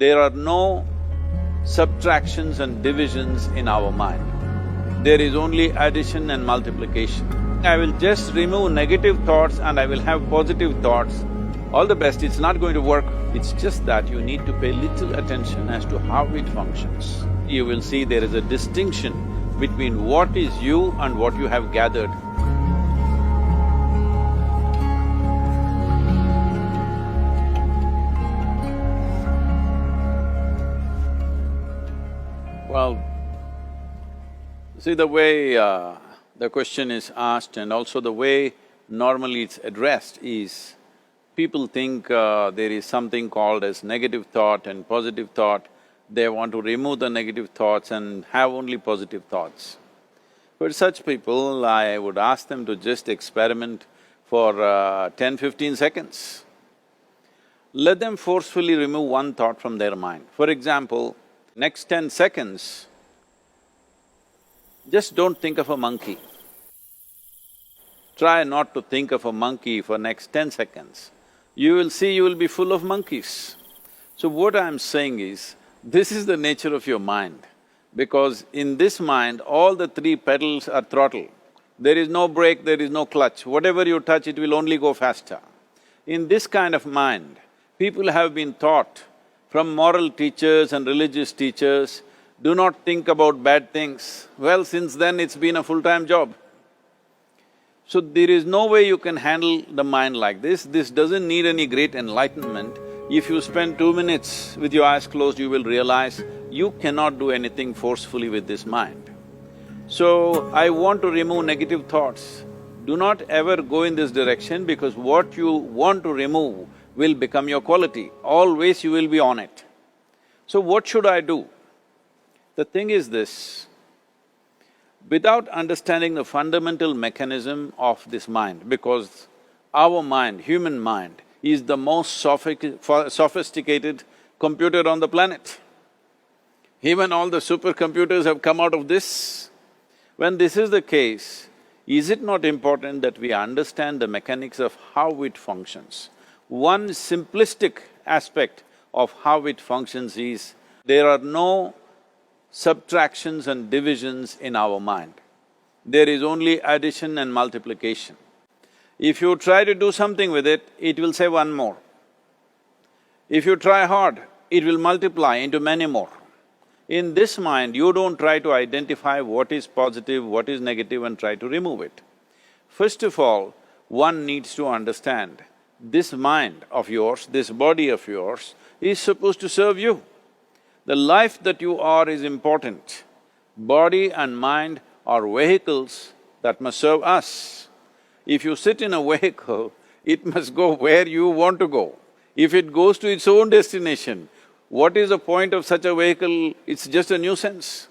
There are no subtractions and divisions in our mind. There is only addition and multiplication. I will just remove negative thoughts and I will have positive thoughts. All the best, it's not going to work. It's just that you need to pay little attention as to how it functions. You will see there is a distinction between what is you and what you have gathered. Well, see the way the question is asked and also the way normally it's addressed is, people think there is something called as negative thought and positive thought. They want to remove the negative thoughts and have only positive thoughts. For such people, I would ask them to just experiment for 10-15 seconds. Let them forcefully remove one thought from their mind. For example, next 10 seconds, just don't think of a monkey. Try not to think of a monkey for next 10 seconds. You will see you will be full of monkeys. So what I'm saying is, this is the nature of your mind, because in this mind, all the three pedals are throttle. There is no brake, there is no clutch. Whatever you touch, it will only go faster. In this kind of mind, people have been taught from moral teachers and religious teachers, do not think about bad things. Well, since then it's been a full-time job. So there is no way you can handle the mind like this. This doesn't need any great enlightenment. If you spend 2 minutes with your eyes closed, you will realize you cannot do anything forcefully with this mind. So, I want to remove negative thoughts. Do not ever go in this direction, because what you want to remove will become your quality. Always you will be on it. So what should I do? The thing is this, without understanding the fundamental mechanism of this mind, because our mind, human mind, is the most sophisticated computer on the planet. Even all the supercomputers have come out of this. When this is the case, is it not important that we understand the mechanics of how it functions? One simplistic aspect of how it functions is, there are no subtractions and divisions in our mind. There is only addition and multiplication. If you try to do something with it, it will say one more. If you try hard, it will multiply into many more. In this mind, you don't try to identify what is positive, what is negative and try to remove it. First of all, one needs to understand, this mind of yours, this body of yours is supposed to serve you. The life that you are is important. Body and mind are vehicles that must serve us. If you sit in a vehicle, it must go where you want to go. If it goes to its own destination, what is the point of such a vehicle? It's just a nuisance.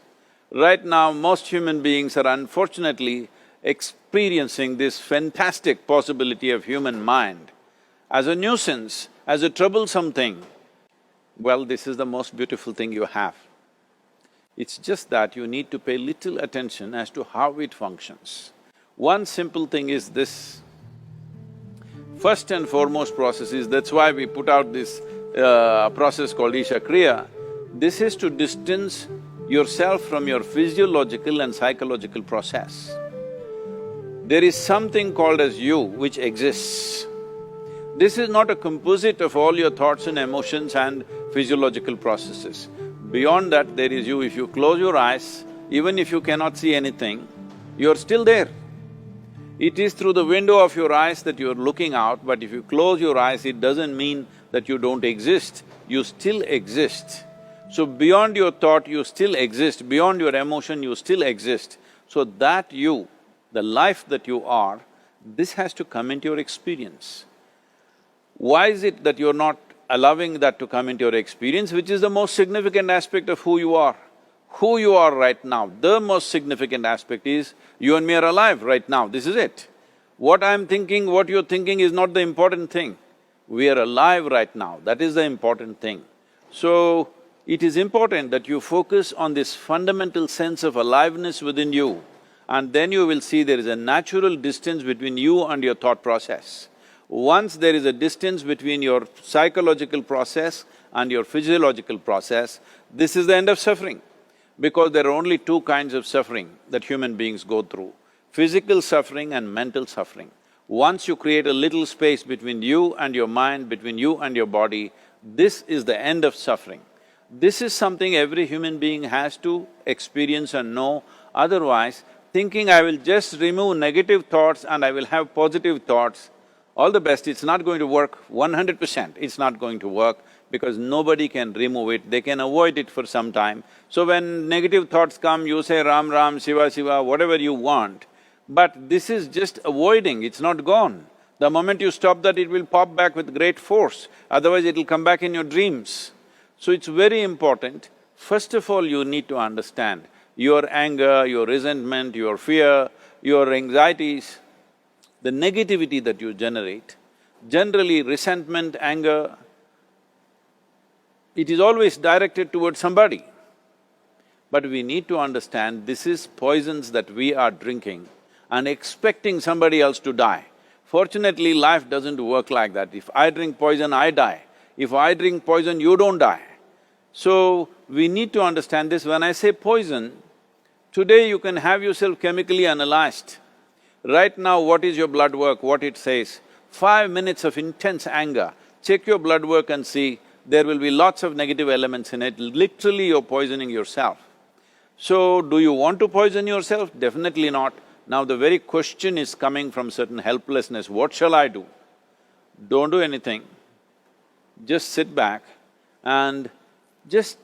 Right now, most human beings are unfortunately experiencing this fantastic possibility of human mind as a nuisance, as a troublesome thing. Well, this is the most beautiful thing you have. It's just that you need to pay little attention as to how it functions. One simple thing is this. First and foremost process is, that's why we put out this process called Isha Kriya. This is to distance yourself from your physiological and psychological process. There is something called as you which exists. This is not a composite of all your thoughts and emotions and physiological processes. Beyond that, there is you. If you close your eyes, even if you cannot see anything, you're still there. It is through the window of your eyes that you're looking out, but if you close your eyes, it doesn't mean that you don't exist, you still exist. So beyond your thought, you still exist, beyond your emotion, you still exist. So that you, the life that you are, this has to come into your experience. Why is it that you're not allowing that to come into your experience, which is the most significant aspect of who you are? Who you are right now, the most significant aspect is, you and me are alive right now, this is it. What I'm thinking, what you're thinking is not the important thing. We are alive right now, that is the important thing. So, it is important that you focus on this fundamental sense of aliveness within you, and then you will see there is a natural distance between you and your thought process. Once there is a distance between your psychological process and your physiological process, this is the end of suffering. Because there are only two kinds of suffering that human beings go through, physical suffering and mental suffering. Once you create a little space between you and your mind, between you and your body, this is the end of suffering. This is something every human being has to experience and know, otherwise thinking I will just remove negative thoughts and I will have positive thoughts, all the best, it's not going to work 100%, it's not going to work because nobody can remove it, they can avoid it for some time. So when negative thoughts come, you say Ram Ram, Shiva Shiva, whatever you want, but this is just avoiding, it's not gone. The moment you stop that, it will pop back with great force, otherwise it'll come back in your dreams. So it's very important, first of all you need to understand your anger, your resentment, your fear, your anxieties, the negativity that you generate. Generally resentment, anger, it is always directed towards somebody. But we need to understand this is poisons that we are drinking and expecting somebody else to die. Fortunately, life doesn't work like that. If I drink poison, I die. If I drink poison, you don't die. So, we need to understand this. When I say poison, today you can have yourself chemically analyzed. Right now, what is your blood work, what it says? 5 minutes of intense anger, check your blood work and see, there will be lots of negative elements in it, literally you're poisoning yourself. So, do you want to poison yourself? Definitely not. Now the very question is coming from certain helplessness, what shall I do? Don't do anything, just sit back and just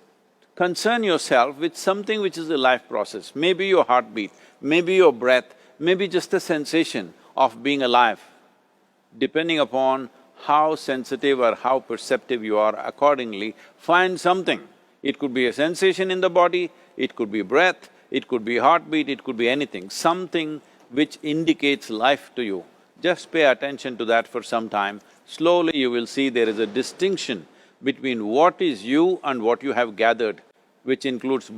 concern yourself with something which is a life process. Maybe your heartbeat, maybe your breath, maybe just the sensation of being alive. Depending upon how sensitive or how perceptive you are, accordingly, find something. It could be a sensation in the body, it could be breath, it could be heartbeat, it could be anything, something which indicates life to you. Just pay attention to that for some time. Slowly you will see there is a distinction between what is you and what you have gathered, which includes